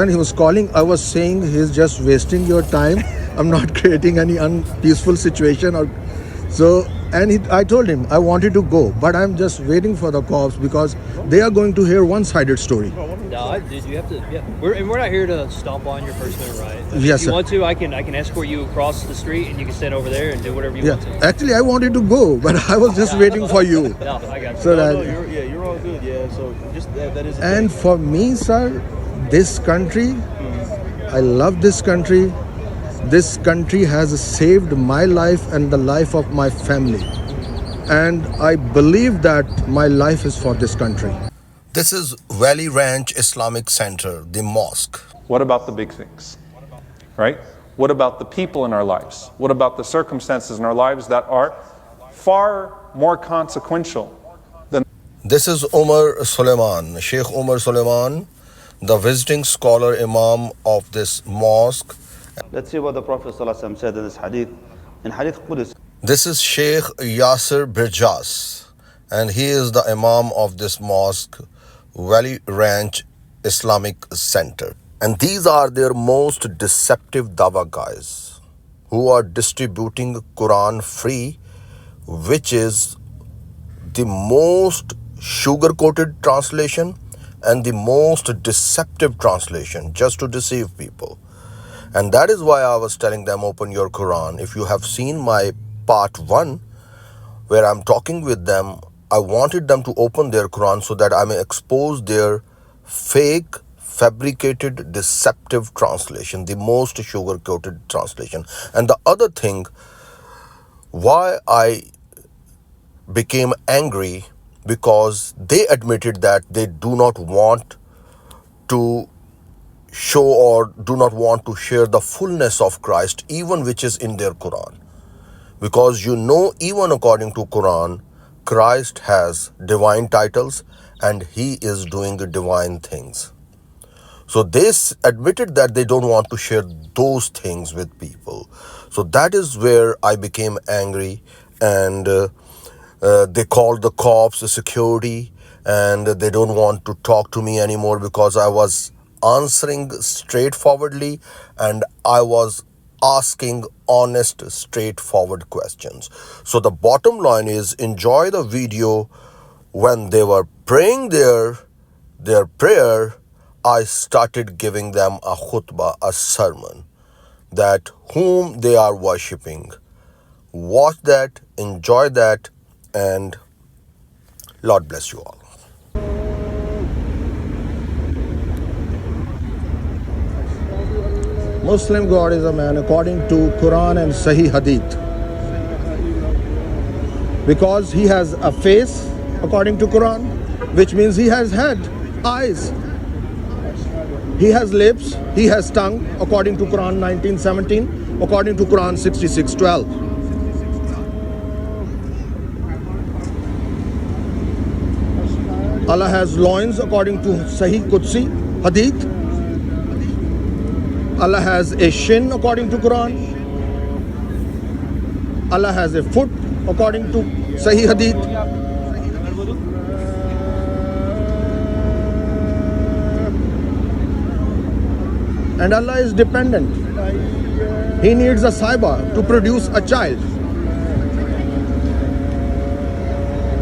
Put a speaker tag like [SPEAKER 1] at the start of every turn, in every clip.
[SPEAKER 1] And he was calling. I was saying he's just wasting your time. I'm not creating any unpeaceful situation or so. And I told him I wanted to go, but I'm just waiting for the cops because they are going to hear one-sided story.
[SPEAKER 2] No, dude, you have to. Yeah, we're not here to stomp on your personal right. I mean,
[SPEAKER 1] Yes,
[SPEAKER 2] if you
[SPEAKER 1] sir.
[SPEAKER 2] want to, I can escort you across the street, and you can stand over there and do whatever you
[SPEAKER 1] Yeah,
[SPEAKER 2] want to.
[SPEAKER 1] actually, I wanted to go, but I was just waiting for you.
[SPEAKER 2] No, I got you.
[SPEAKER 1] So
[SPEAKER 3] No,
[SPEAKER 1] that,
[SPEAKER 3] you're all good. Yeah, so just that is.
[SPEAKER 1] and for me, sir, this country, I love this country. This country has saved my life and the life of my family. And I believe that my life is for this country. This is Valley Ranch Islamic Center, the mosque.
[SPEAKER 4] What about the big things, right? What about the people in our lives? What about the circumstances in our lives that are far more consequential than...
[SPEAKER 1] This is Omar Suleiman, Sheikh Omar Suleiman, the visiting scholar imam of this mosque.
[SPEAKER 3] Let's see what the Prophet ﷺ said in this hadith. In Hadith Qudus,
[SPEAKER 1] This is Sheikh Yaser Birjas, and he is the imam of this mosque, Valley Ranch Islamic Center. And these are their most deceptive Dawah guys who are distributing Quran free, which is the most sugar-coated translation and the most deceptive translation just to deceive people. And that is why I was telling them, open your Quran. If you have seen my part 1, where I'm talking with them, I wanted them to open their Quran so that I may expose their fake, fabricated, deceptive translation, the most sugar-coated translation. And the other thing, why I became angry, because they admitted that they do not want to show or do not want to share the fullness of Christ, even which is in their Quran. Because even according to Quran, Christ has divine titles and he is doing the divine things. So they admitted that they don't want to share those things with people. So that is where I became angry, and they called the cops, the security, and they don't want to talk to me anymore because I was answering straightforwardly and I was asking honest, straightforward questions. So the bottom line is, enjoy the video. When they were praying their prayer, I started giving them a khutba, a sermon, that whom they are worshipping. Watch that, enjoy that, and Lord bless you all. Muslim God is a man according to Quran and Sahih Hadith, because he has a face according to Quran, which means he has head, eyes, he has lips, he has tongue according to Quran 19:17, according to Quran 66:12. Allah has loins according to Sahih Qudsi Hadith. Allah has a shin according to Quran. Allah has a foot according to Sahih Hadith. And Allah is dependent. He needs a saiba to produce a child.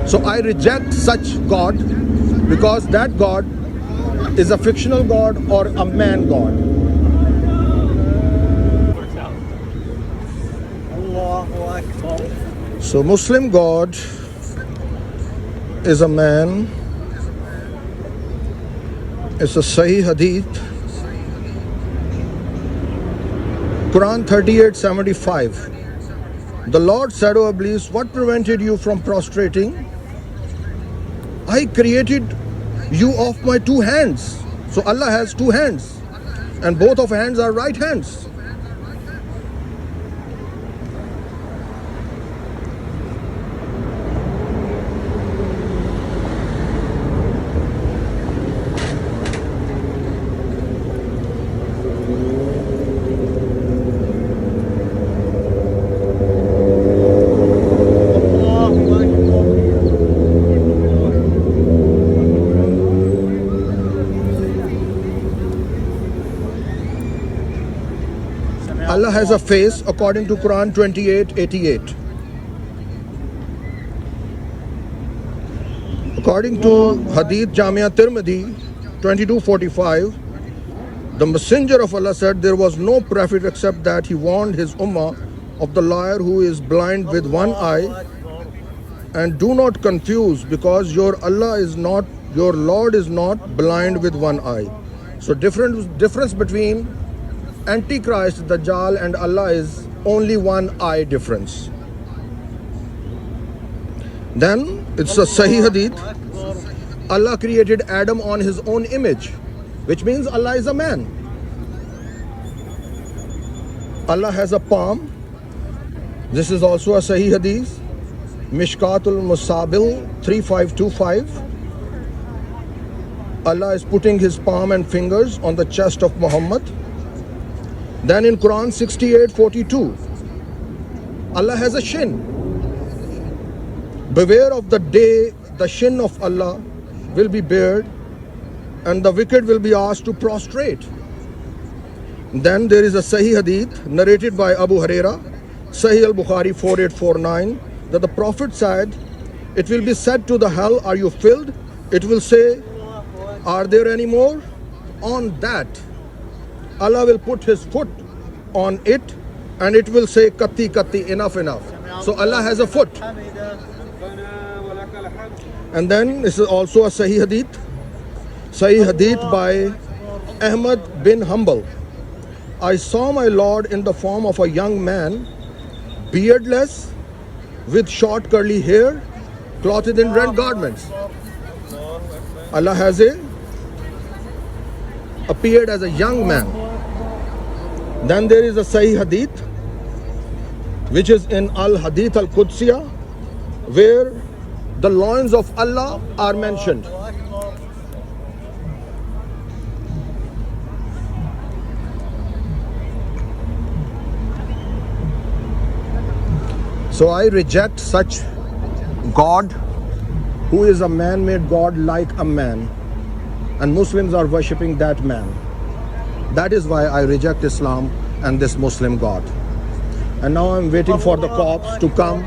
[SPEAKER 1] So I reject such God, because that God is a fictional God or a man God. So Muslim God is a man. It's a Sahih Hadith. Quran 38:75. The Lord said, O Iblis, what prevented you from prostrating? I created you of my 2 hands. So Allah has 2 hands, and both of hands are right hands. Allah has a face according to Quran 28:88. According to Hadith Jamia Tirmidhi 22:45, the Messenger of Allah said there was no prophet except that he warned his ummah of the liar who is blind with one eye, and do not confuse, because your Lord is not blind with one eye. So difference between Antichrist, Dajjal and Allah is only one eye difference. Then it's a Sahih Hadith. Allah created Adam on his own image, which means Allah is a man. Allah has a palm. This is also a Sahih Hadith. Mishkatul Musabil 3525. Allah is putting his palm and fingers on the chest of Muhammad. Then in Quran 68:42, Allah has a shin. Beware of the day the shin of Allah will be bared and the wicked will be asked to prostrate. Then there is a Sahih Hadith narrated by Abu Huraira, Sahih al-Bukhari 4849, that the Prophet said, it will be said to the hell, are you filled? It will say, are there any more? On that, Allah will put his foot on it and it will say, Katti, Katti, enough, enough. So Allah has a foot. And then this is also a Sahih Hadith by Ahmad bin Hanbal. I saw my Lord in the form of a young man, beardless, with short curly hair, clothed in red garments. Allah has appeared as a young man. Then there is a Sahih Hadith, which is in Al-Hadith Al-Qudsiyah, where the loins of Allah are mentioned. So I reject such God who is a man-made God like a man, and Muslims are worshipping that man. That is why I reject Islam and this Muslim God. And now I'm waiting for the cops to come